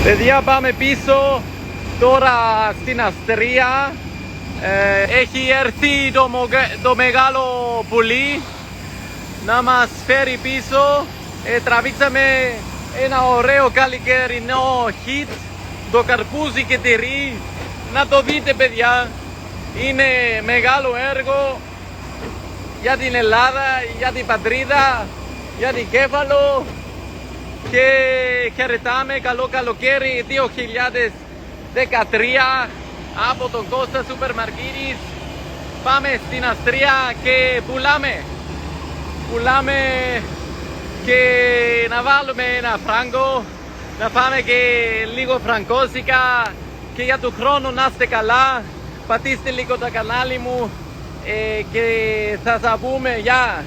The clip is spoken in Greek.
Παιδιά, πάμε πίσω τώρα στην Αστρία. Έχει έρθει το μεγάλο πουλί να μας φέρει πίσω. Τραβήξαμε ένα ωραίο καλοκαιρινό χιτ, το καρπούζι και τυρί. Να το δείτε, παιδιά, είναι μεγάλο έργο για την Ελλάδα, για την πατρίδα, για την Κέφαλο. Και χαιρετάμε, καλό καλοκαίρι 2013 από τον Κώστα Σούπερ Μαρκέτης. Πάμε στην Αστρία και πουλάμε και να βάλουμε ένα φράγκο, να πάμε και λίγο φραγκόσικα. Και για του χρόνου να είστε καλά, πατήστε λίγο το κανάλι μου και θα σας πούμε γεια.